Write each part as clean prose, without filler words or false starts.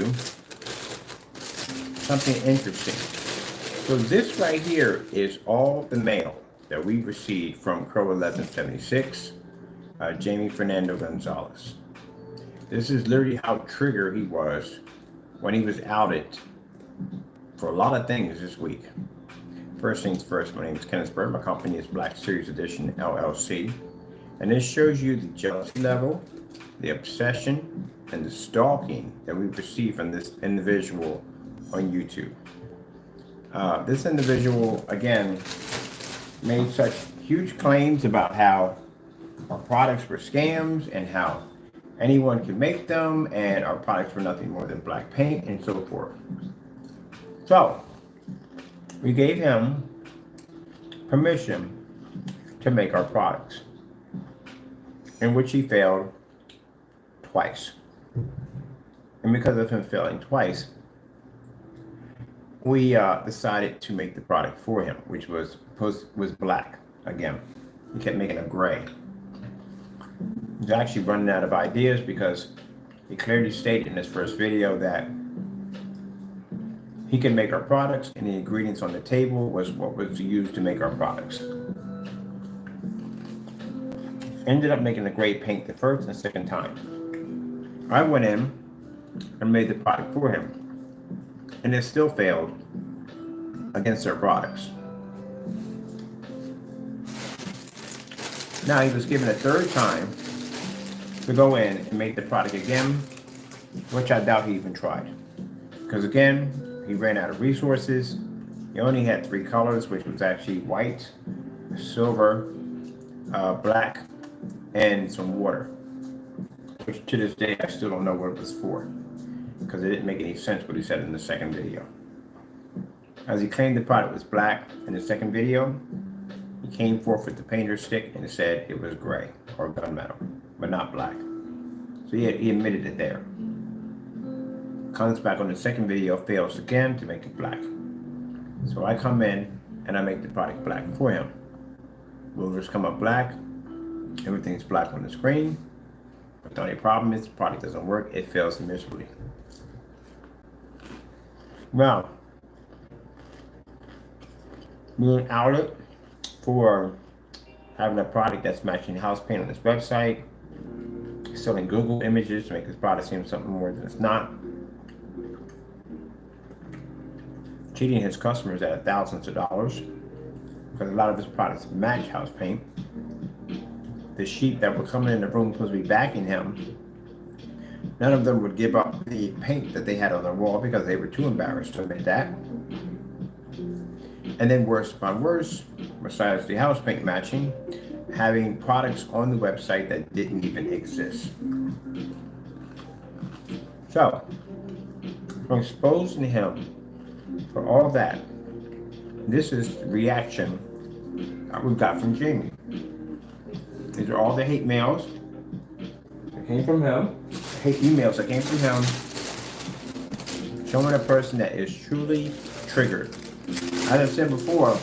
you something interesting. So this right here is all the mail that we received from Crow1176, Jamie Fernando Gonzalez. This is literally how triggered he was when he was outed for a lot of things this week. First things first, my name is Kenneth Bird. My company is Black Series Edition LLC. And this shows you the jealousy level, the obsession, and the stalking that we received from this individual on YouTube. This individual, again, made such huge claims about how our products were scams and how anyone can make them and our products were nothing more than black paint and so forth. So, we gave him permission to make our products, in which he failed twice. And because of him failing twice, we decided to make the product for him, which was black. Again, he kept making a gray. He's actually running out of ideas because he clearly stated in his first video that he can make our products and the ingredients on the table was what was used to make our products. Ended up making a gray paint the first and second time. I went in and made the product for him, and it still failed against our products. Now he was given a third time to go in and make the product again, which I doubt he even tried. Because again, he ran out of resources. He only had 3 colors, which was actually white, silver, black, and some water. Which to this day, I still don't know what it was for, because it didn't make any sense what he said in the second video. As he claimed the product was black in the second video, he came forth with the painter stick and said it was gray or gunmetal, but not black. So he admitted it there. Comes back on the second video, fails again to make it black. So I come in and I make the product black for him. Rulers come up black, everything's black on the screen. But the only problem is the product doesn't work, it fails miserably. Now, being outed for having a product that's matching house paint on his website, selling Google images to make his product seem something more than it's not, cheating his customers out of thousands of dollars because a lot of his products match house paint. The sheep that were coming in the room supposed to be backing him, none of them would give up the paint that they had on their wall because they were too embarrassed to admit that. And then worse upon worse, besides the house paint matching, having products on the website that didn't even exist. So, from exposing him for all that, this is the reaction that we got from Jamie. These are all the hate mails that came from him, hate emails that came from him, showing a person that is truly triggered. As I said before,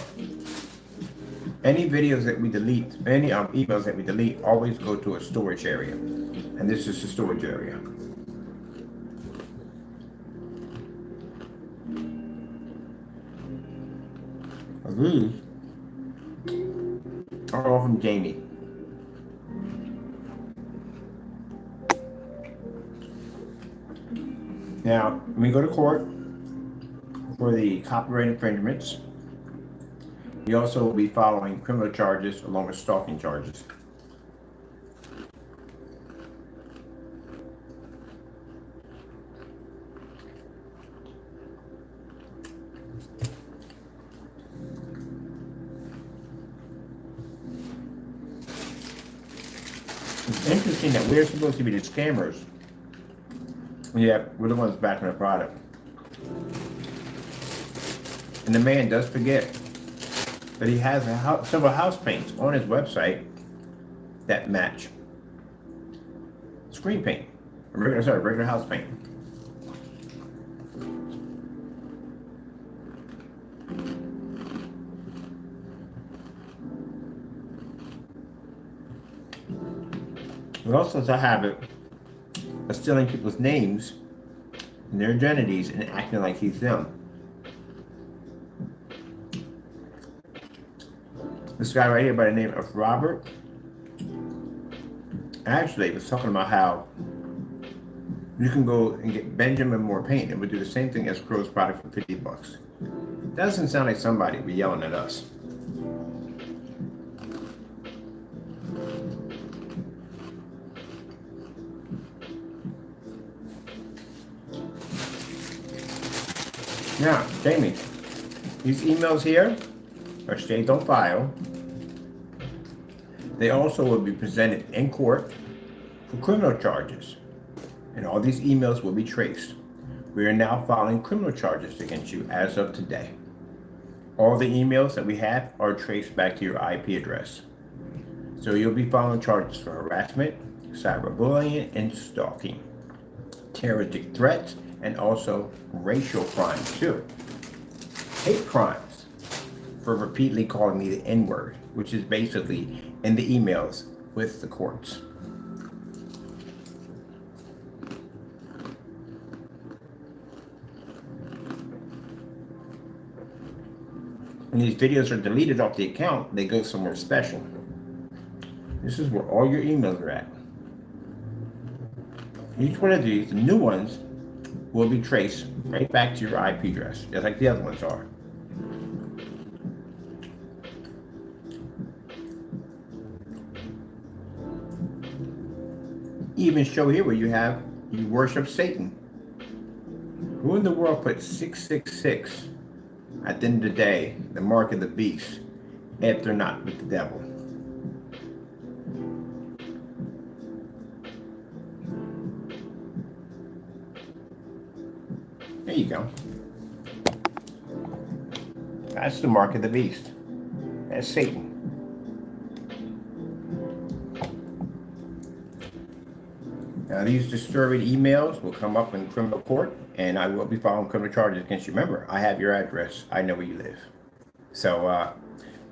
any videos that we delete, any emails that we delete, always go to a storage area. And this is the storage area. These are all from Jamie. Now, when we go to court for the copyright infringements, we also will be following criminal charges along with stalking charges. It's interesting that we're supposed to be the scammers. Yeah, we're the ones backing the product. And the man does forget that he has several house paints on his website that match screen paint, regular house paint. He also has a habit of stealing people's names and their identities and acting like he's them. This guy right here by the name of Robert actually was talking about how you can go and get Benjamin Moore paint and would do the same thing as Crow's product for 50 bucks. Doesn't sound like somebody would be yelling at us. Now, Jamie, these emails here are saved on file. They also will be presented in court for criminal charges, and all these emails will be traced. We are now filing criminal charges against you as of today. All the emails that we have are traced back to your IP address. So you'll be filing charges for harassment, cyberbullying, and stalking, terroristic threats, and also racial crimes too. Hate crimes for repeatedly calling me the N-word, which is basically in the emails with the courts. When these videos are deleted off the account, they go somewhere special. This is where all your emails are at. Each one of these, the new ones, will be traced right back to your IP address, just like the other ones are. Even show here where you worship Satan. Who in the world put 666 at the end of the day, the mark of the beast, if they're not with the devil? There you go. That's the mark of the beast. That's Satan. Now, these disturbing emails will come up in criminal court, and I will be filing criminal charges against you. Remember, I have your address. I know where you live. So,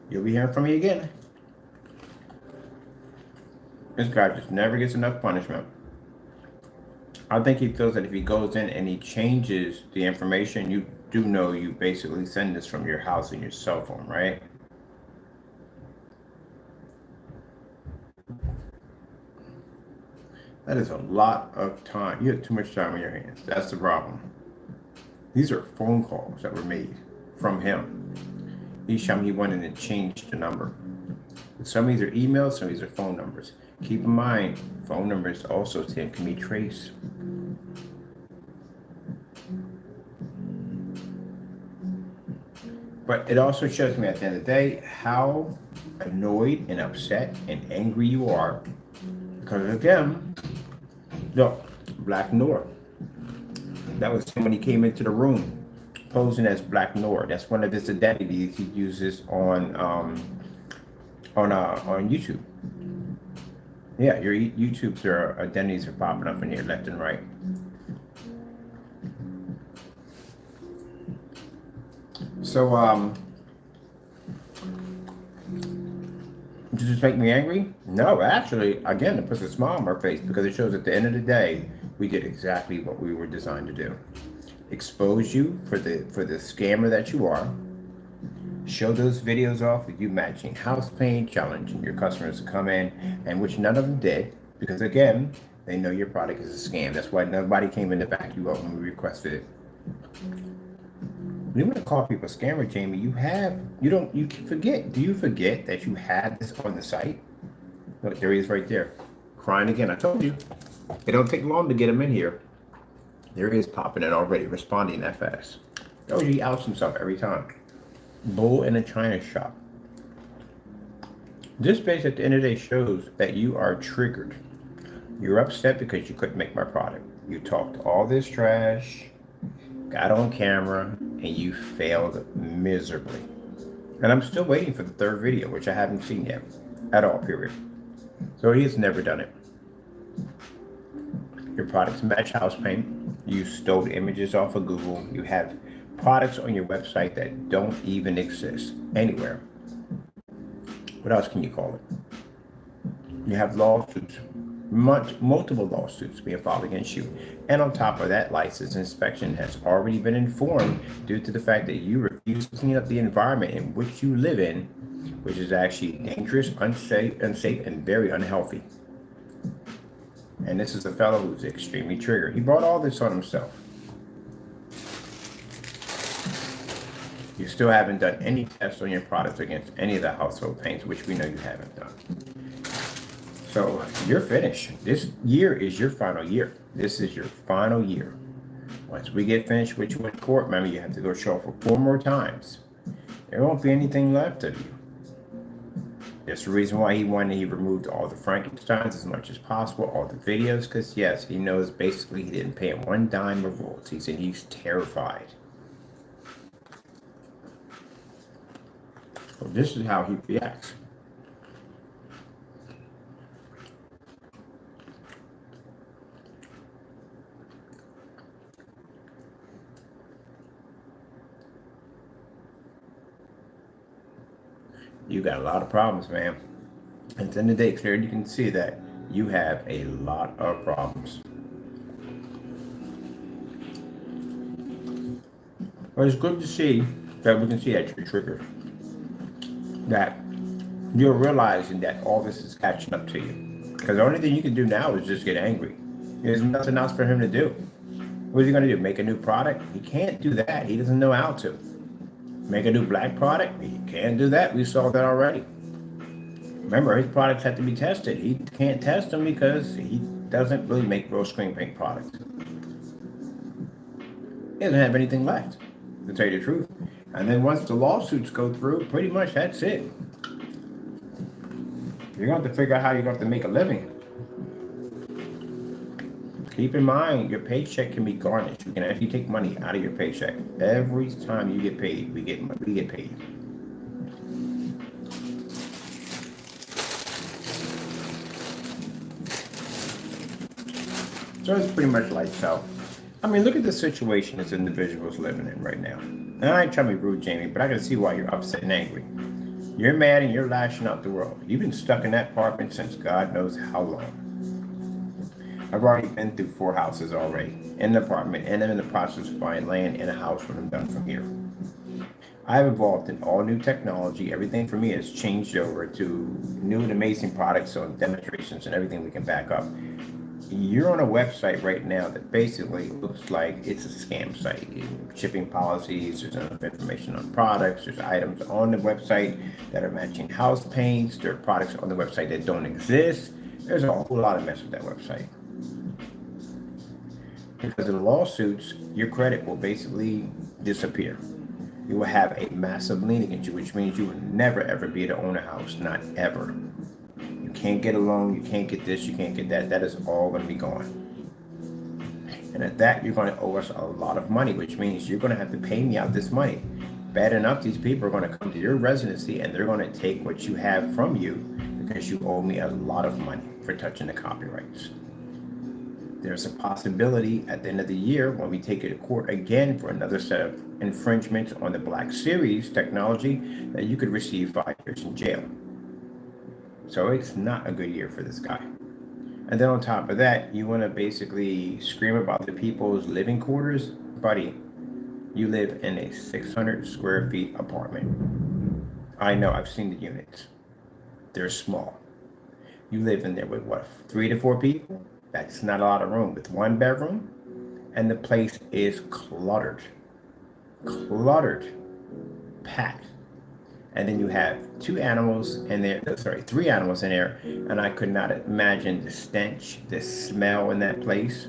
you'll be hearing from me again. This guy just never gets enough punishment. I think he feels that if he goes in and he changes the information, you do know you basically send this from your house and your cell phone, right? That is a lot of time. You have too much time on your hands. That's the problem. These are phone calls that were made from him. Each time he went in and changed the number. Some of these are emails, some of these are phone numbers. Keep in mind, phone numbers also can be traced. But it also shows me at the end of the day how annoyed and upset and angry you are. Because again, look, Black Noor. That was when he came into the room posing as Black Noor. That's one of his identities he uses on YouTube. Yeah, your YouTube's identities are popping up in here left and right. So, does this make me angry? No, actually, again, it puts a smile on my face because it shows at the end of the day, we did exactly what we were designed to do. Expose you for the scammer that you are. Show those videos off with you matching house paint, challenging your customers to come in, and which none of them did, because again, they know your product is a scam. That's why nobody came in to back you up when we requested it. When you want to call people scammer, Jamie, you forget. Do you forget that you have this on the site? Look, there he is right there. Crying again. I told you. It don't take long to get him in here. There he is popping in already, responding that fast. Oh, he outs himself every time. Bull in a china shop. This page at the end of the day shows that you are triggered. You're upset because you couldn't make my product. You talked all this trash, got on camera, and you failed miserably. And I'm still waiting for the third video, which I haven't seen yet at all, period. So he's never done it. Your products match house paint. You stole images off of Google. You have products on your website that don't even exist anywhere. What else can you call it? You have lawsuits multiple lawsuits being filed against you. And on top of that, license inspection has already been informed due to the fact that you refuse to clean up the environment in which you live in, which is actually dangerous, unsafe, and very unhealthy. And this is a fellow who's extremely triggered. He brought all this on himself. You still haven't done any tests on your products against any of the household paints, which we know you haven't done. So you're finished. This year is your final year. This is your final year. Once we get finished with you in court, remember you have to go show up for 4 more times. There won't be anything left of you. That's the reason why he removed all the Frankensteins as much as possible, all the videos, because yes, he knows basically he didn't pay him 1 dime of royalties, and he's terrified. So this is how he reacts. You got a lot of problems, man. At the end of the day, clearly you can see that you have a lot of problems. Well, it's good to see that we can see that you're triggered. That you're realizing that all this is catching up to you. Because the only thing you can do now is just get angry. There's nothing else for him to do. What is he going to do? Make a new product? He can't do that. He doesn't know how to. Make a new black product? He can't do that. We saw that already. Remember, his products have to be tested. He can't test them because he doesn't really make real screen paint products. He doesn't have anything left, to tell you the truth. And then once the lawsuits go through, pretty much that's it. You're going to have to figure out how you're going to have to make a living. Keep in mind, your paycheck can be garnished. You can actually take money out of your paycheck. Every time you get paid, we get paid. So it's pretty much lights out. I mean, look at the situation this individual's living in right now. And I ain't trying to be rude, Jamie, but I can see why you're upset and angry. You're mad and you're lashing out the world. You've been stuck in that apartment since God knows how long. I've already been through 4 houses already in the apartment, and I'm in the process of buying land in a house when I'm done from here. I've evolved in all new technology. Everything for me has changed over to new and amazing products, so demonstrations and everything we can back up. You're on a website right now that basically looks like it's a scam site. Shipping policies, there's enough information on products, there's items on the website that are matching house paints, there are products on the website that don't exist. There's a whole lot of mess with that website. Because of the lawsuits, your credit will basically disappear. You will have a massive lien against you, which means you will never ever be able to own a house, not ever. You can't get a loan, you can't get this, you can't get that. That is all going to be gone. And at that, you're going to owe us a lot of money, which means you're going to have to pay me out this money. Bad enough, these people are going to come to your residency and they're going to take what you have from you because you owe me a lot of money for touching the copyrights. There's a possibility at the end of the year when we take it to court again for another set of infringements on the Black Series technology that you could receive 5 years in jail. So it's not a good year for this guy. And then on top of that, you want to basically scream about the people's living quarters. Buddy, you live in a 600 square feet apartment. I know, I've seen the units. They're small. You live in there with what, 3 to 4 people? That's not a lot of room with 1 bedroom. And the place is cluttered. Packed. And then you have 2 animals in there, 3 animals in there. And I could not imagine the stench, the smell in that place.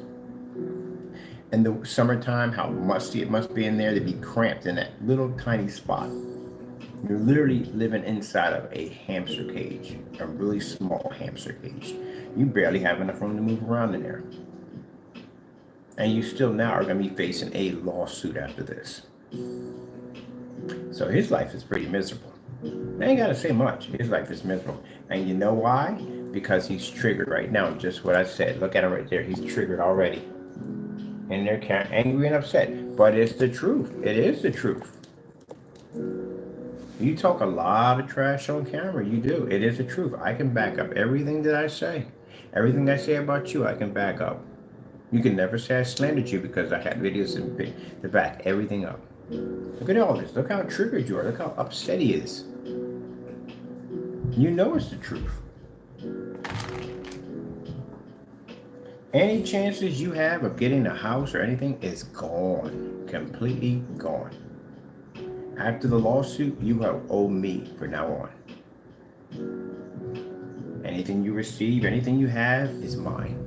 In the summertime, how musty it must be in there to be cramped in that little tiny spot. You're literally living inside of a hamster cage, a really small hamster cage. You barely have enough room to move around in there. And you still now are going to be facing a lawsuit after this. So his life is pretty miserable. I ain't got to say much. His life is miserable. And you know why? Because he's triggered right now. Just what I said. Look at him right there. He's triggered already. And they're angry and upset. But it's the truth. It is the truth. You talk a lot of trash on camera. You do. It is the truth. I can back up everything that I say. Everything I say about you, I can back up. You can never say I slandered you because I have videos to back everything up. Look at all this. Look how triggered you are. Look how upset he is. You know it's the truth. Any chances you have of getting a house or anything is gone. Completely gone. After the lawsuit, you have owed me from now on. Anything you receive, anything you have is mine.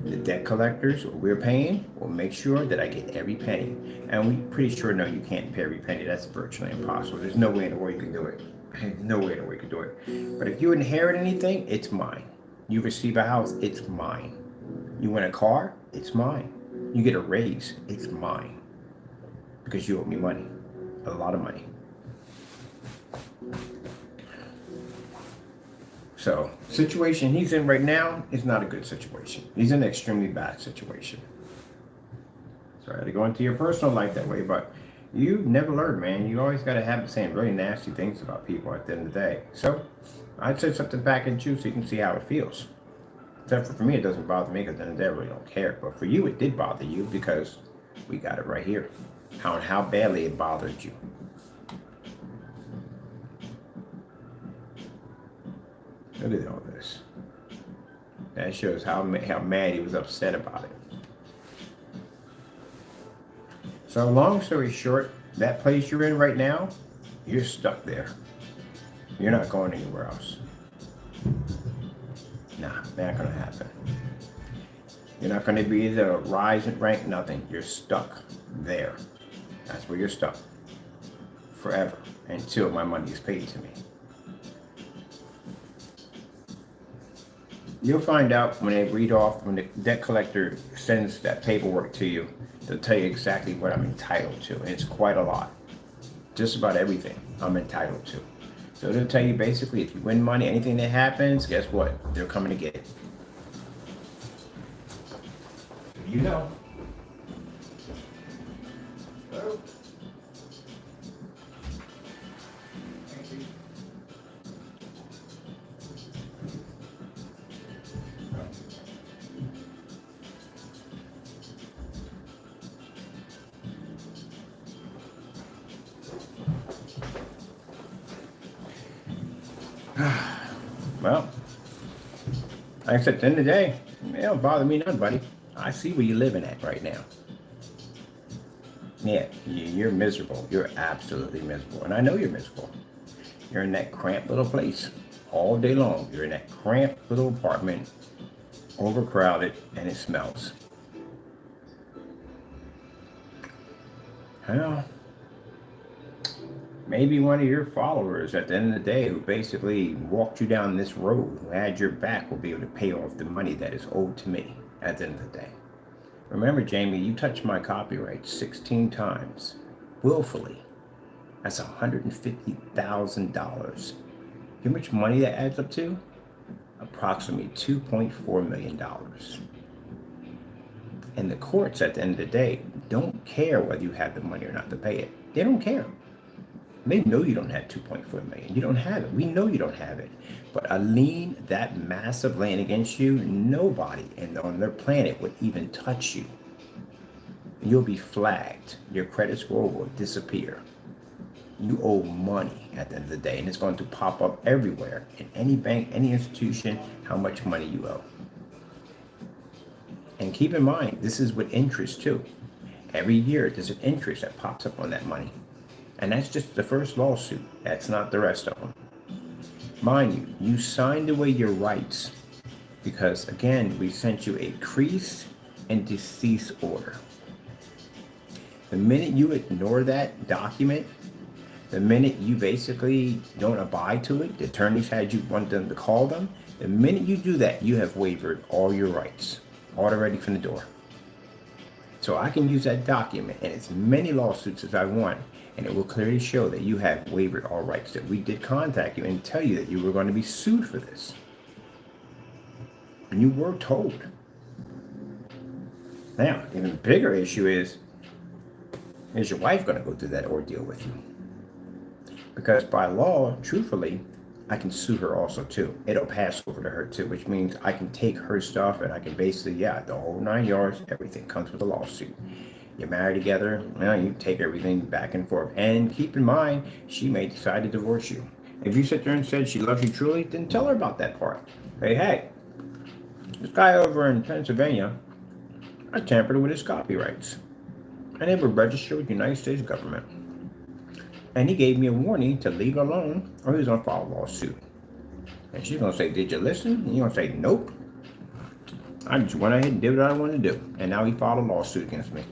The debt collectors we're paying will make sure that I get every penny. And we pretty sure know you can't pay every penny. That's virtually impossible. There's no way in the world you can do it. No way in the world you can do it. But if you inherit anything, it's mine. You receive a house, it's mine. You win a car, it's mine. You get a raise, it's mine. Because you owe me money. A lot of money. So, situation he's in right now is not a good situation. He's in an extremely bad situation. Sorry to go into your personal life that way, but you never learn, man. You always got to have saying really nasty things about people at the end of the day. So, I'd say something back at you so you can see how it feels. Except for me, it doesn't bother me because at the end of the day, I really don't care. But for you, it did bother you because we got it right here. How badly it bothered you. Look at all this. That shows how mad he was upset about it. So long story short, that place you're in right now, you're stuck there. You're not going anywhere else. Nah, not gonna happen. You're not gonna be able to rise in rank, nothing. You're stuck there. That's where you're stuck. Forever. Until my money is paid to me. You'll find out when they read off, when the debt collector sends that paperwork to you, they'll tell you exactly what I'm entitled to. And it's quite a lot. Just about everything I'm entitled to. So they'll tell you basically if you win money, anything that happens, guess what? They're coming to get it. You know. Hello? Well, like I said, at the end of the day, it don't bother me none, buddy. I see where you're living at right now. Yeah, you're miserable. You're absolutely miserable. And I know you're miserable. You're in that cramped little place all day long. You're in that cramped little apartment, overcrowded, and it smells. Well, maybe one of your followers at the end of the day who basically walked you down this road, who had your back, will be able to pay off the money that is owed to me at the end of the day. Remember, Jamie, you touched my copyright 16 times, willfully. That's $150,000. You know how much money that adds up to? Approximately $2.4 million. And the courts at the end of the day don't care whether you have the money or not to pay it. They don't care. They know you don't have 2.4 million. You don't have it. We know you don't have it. But a lien that massive laying against you, nobody on their planet would even touch you. You'll be flagged. Your credit score will disappear. You owe money at the end of the day, and it's going to pop up everywhere in any bank, any institution, how much money you owe. And keep in mind, this is with interest too. Every year, there's an interest that pops up on that money. And that's just the first lawsuit. That's not the rest of them. Mind you, you signed away your rights because, again, we sent you a cease and desist order. The minute you ignore that document, the minute you basically don't abide to it, the attorneys had you want them to call them, the minute you do that, you have waived all your rights, already from the door. So I can use that document in as many lawsuits as I want, and it will clearly show that you have waived all rights, that we did contact you and tell you that you were going to be sued for this. And you were told. Now, even bigger issue is your wife going to go through that ordeal with you? Because by law, truthfully, I can sue her also too. It'll pass over to her too, which means I can take her stuff and I can basically, yeah, the whole 9 yards, everything comes with a lawsuit. You're married together, you take everything back and forth. And keep in mind, she may decide to divorce you. If you sit there and said she loves you truly, then tell her about that part. Say, hey, this guy over in Pennsylvania, I tampered with his copyrights. And they were registered with the United States government. And he gave me a warning to leave it alone or he was going to file a lawsuit. And she's going to say, did you listen? And you're going to say, nope. I just went ahead and did what I wanted to do. And now he filed a lawsuit against me.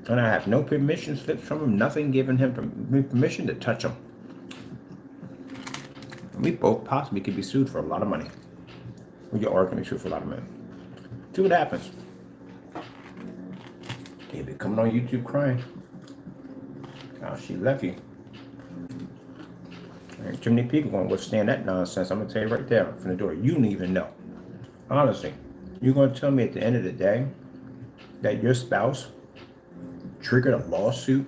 And I have no permission slips from him, nothing giving him permission to touch him. And we both possibly could be sued for a lot of money. We are going to be sued for a lot of money. See what happens. He'll be coming on YouTube crying. How she left you. There ain't too many people going to withstand that nonsense. I'm going to tell you right there from the door. You don't even know. Honestly, you're going to tell me at the end of the day that your spouse triggered a lawsuit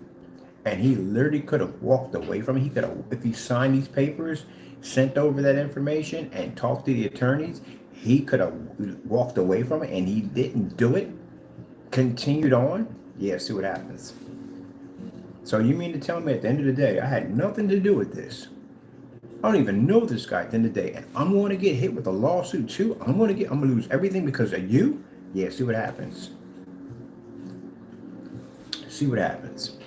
and he literally could have walked away from it. He could have, if he signed these papers, sent over that information and talked to the attorneys, he could have walked away from it and he didn't do it, continued on. Yeah, see what happens. So you mean to tell me at the end of the day, I had nothing to do with this? I don't even know this guy at the end of the day, and I'm going to get hit with a lawsuit too. I'm going to lose everything because of you? Yeah, see what happens. See what happens.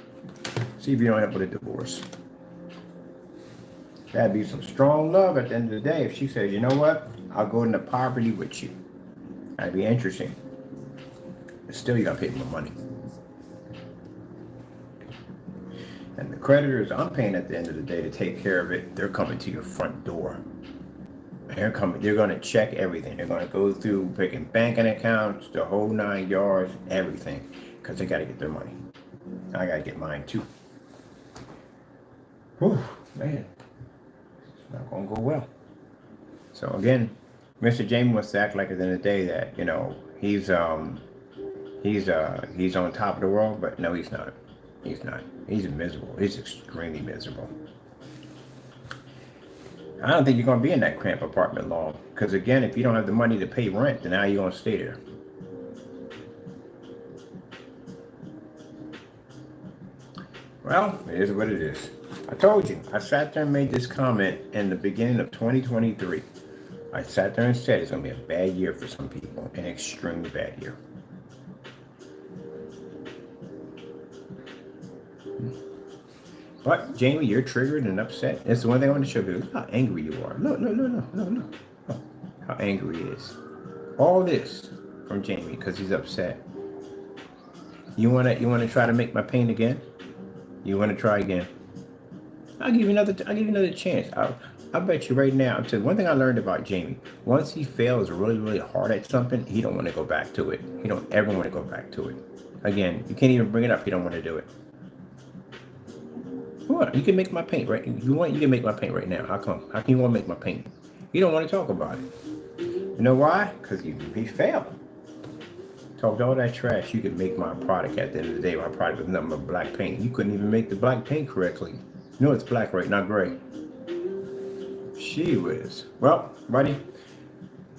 See if you don't end up with a divorce. That'd be some strong love at the end of the day if she says, you know what? I'll go into poverty with you. That'd be interesting. But still, you got to pay my money. And the creditors I'm paying at the end of the day to take care of it, they're coming to your front door. They're going to check everything. They're going to go through picking banking accounts, the whole 9 yards, everything. Because they got to get their money. I got to get mine too. Whew, man. It's not going to go well. So again, Mr. Jamie wants to act like at the end of the day that, he's on top of the world, but no, he's not. He's not. He's miserable. He's extremely miserable. I don't think you're going to be in that cramped apartment long. Because again, if you don't have the money to pay rent, then how are you going to stay there? Well, it is what it is. I told you. I sat there and made this comment in the beginning of 2023. I sat there and said it's going to be a bad year for some people. An extremely bad year. But Jamie, you're triggered and upset. That's the one thing I want to show you. Look how angry you are. Look. How angry he is. All this from Jamie because he's upset. You wanna try to make my pain again? You wanna try again? I'll give you another chance. I bet you right now. So one thing I learned about Jamie, once he fails really, really hard at something, he don't want to go back to it. He don't ever want to go back to it. Again, you can't even bring it up. He don't want to do it. What? You can make my paint, right? You can make my paint right now. How come? How can you want to make my paint? You don't want to talk about it. You know why? Because he failed. Talked all that trash. You could make my product at the end of the day. My product was nothing but black paint. You couldn't even make the black paint correctly. You know it's black, right? Not gray. She whiz. Well, buddy,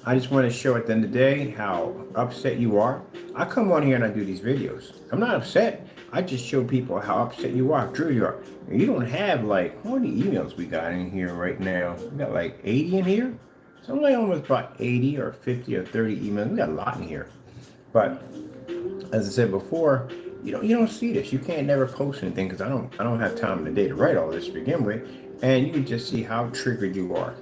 I just want to show at the end of the day how upset you are. I come on here and I do these videos. I'm not upset. I just show people how upset you are, how true you are. And you don't have like, how many emails we got in here right now? We got like 80 in here? Something like almost about 80 or 50 or 30 emails. We got a lot in here. But as I said before, you don't see this. You can't never post anything because I don't have time in the day to write all this to begin with. And you can just see how triggered you are.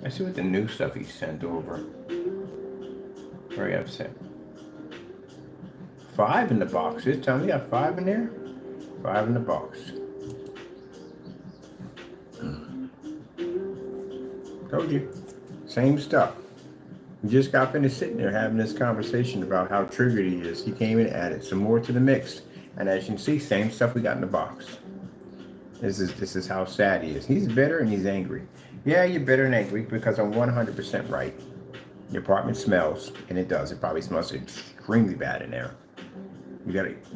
Let's see what the new stuff he sent over. Very upset. 5 in the box. This time we got 5 in there. 5 in the box. Told you. Same stuff. We just got finished sitting there having this conversation about how triggered he is. He came in and added some more to the mix. And as you can see, same stuff we got in the box. This is how sad he is. He's bitter and he's angry. Yeah, you're bitter and angry because I'm 100% right. Your apartment smells, and it does. It probably smells extremely bad in there.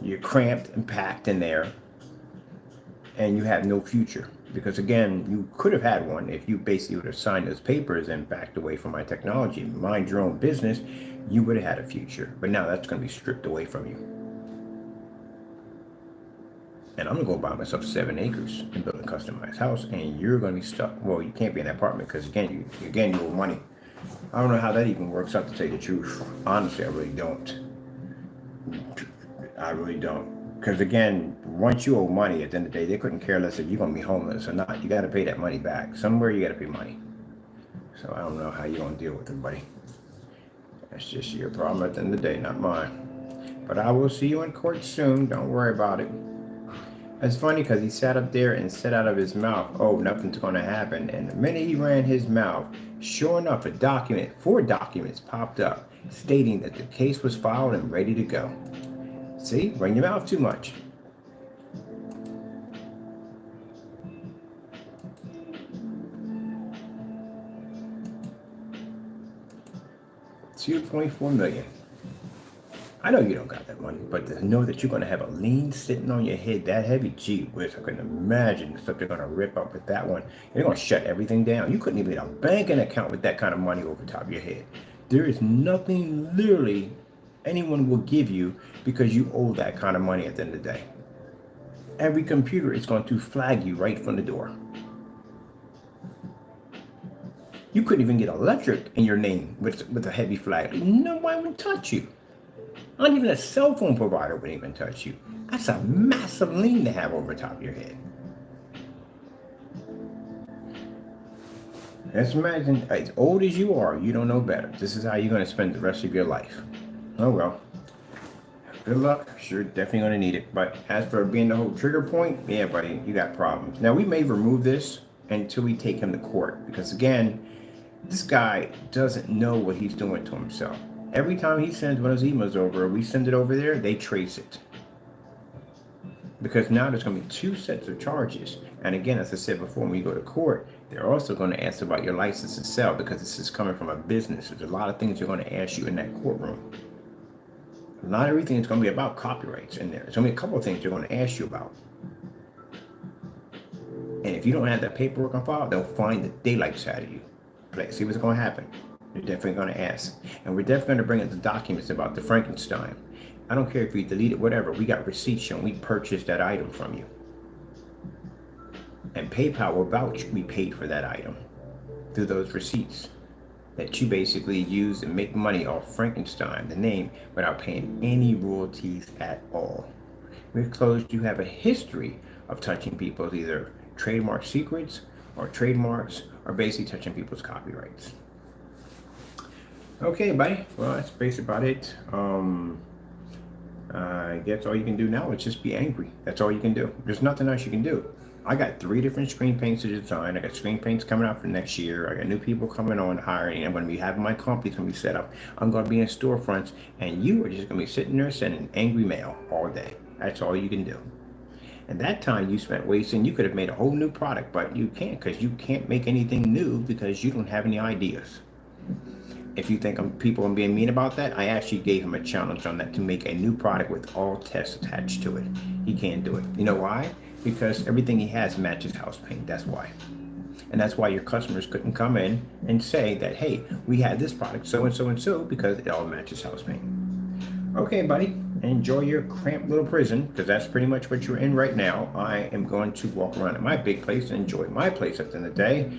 You're cramped and packed in there, and you have no future. Because again, you could have had one if you basically would have signed those papers and backed away from my technology, mind your own business, you would have had a future. But now that's going to be stripped away from you. And I'm going to go buy myself 7 acres and build a customized house, and you're going to be stuck. Well, you can't be in that apartment because you owe money. I don't know how that even works out, to tell you the truth. Honestly, I really don't. Because again, once you owe money, at the end of the day, they couldn't care less if you're going to be homeless or not. You got to pay that money back. Somewhere you got to pay money. So I don't know how you're going to deal with it, buddy. That's just your problem at the end of the day, not mine. But I will see you in court soon. Don't worry about it. It's funny because he sat up there and said out of his mouth, oh, nothing's going to happen. And the minute he ran his mouth, sure enough, 4 documents popped up stating that the case was filed and ready to go. See, run your mouth too much. $2.4 million. I know you don't got that money, but to know that you're going to have a lien sitting on your head that heavy, gee whiz, I couldn't imagine the stuff they're going to rip up with that one. They're going to shut everything down. You couldn't even get a banking account with that kind of money over the top of your head. There is nothing literally anyone will give you because you owe that kind of money at the end of the day. Every computer is going to flag you right from the door. You couldn't even get electric in your name with a heavy flag. Nobody would touch you. Not even a cell phone provider wouldn't even touch you. That's a massive lien to have over the top of your head. Let's imagine, as old as you are, you don't know better. This is how you're going to spend the rest of your life. Oh well. Good luck. Sure, definitely going to need it. But as for being the whole trigger point, yeah, buddy, you got problems. Now, we may remove this until we take him to court. Because again, this guy doesn't know what he's doing to himself. Every time he sends one of his emails over, we send it over there, they trace it. Because now there's going to be 2 sets of charges. And again, as I said before, when you go to court, they're also going to ask about your license to sell, because this is coming from a business. There's a lot of things they're going to ask you in that courtroom. Not everything is going to be about copyrights in there. There's going to be a couple of things they're going to ask you about. And if you don't have that paperwork on file, they'll find the daylights out of you. Let's see what's going to happen. They're definitely going to ask. And we're definitely going to bring in the documents about the Frankenstein. I don't care if you delete it, whatever. We got receipts showing we purchased that item from you. And PayPal will vouch we paid for that item through those receipts that you basically use to make money off Frankenstein, the name, without paying any royalties at all. We're closed. You have a history of touching people's either trademark secrets or trademarks, or basically touching people's copyrights. Okay, buddy. Well, that's basically about it. I guess all you can do now is just be angry. That's all you can do. There's nothing else you can do. I got 3 different screen paints to design. I got screen paints coming out for next year. I got new people coming on hiring. I'm going to be having my company's going to be set up. I'm going to be in storefronts, and you are just going to be sitting there sending angry mail all day. That's all you can do. And that time you spent wasting, you could have made a whole new product, but you can't, because you can't make anything new because you don't have any ideas. If you think people are being mean about that, I actually gave him a challenge on that to make a new product with all tests attached to it. He can't do it. You know why? Because everything he has matches house paint. That's why. And that's why your customers couldn't come in and say that, hey, we had this product so and so and so, because it all matches house paint. Okay, buddy, enjoy your cramped little prison, because that's pretty much what you're in right now. I am going to walk around at my big place and enjoy my place at the end of the day.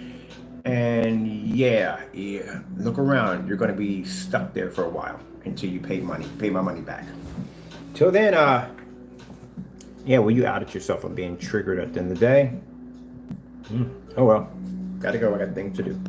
And yeah, look around. You're going to be stuck there for a while until you pay my money back. Till then, yeah, well, you outed yourself on being triggered at the end of the day. Oh well, gotta go. I got things to do.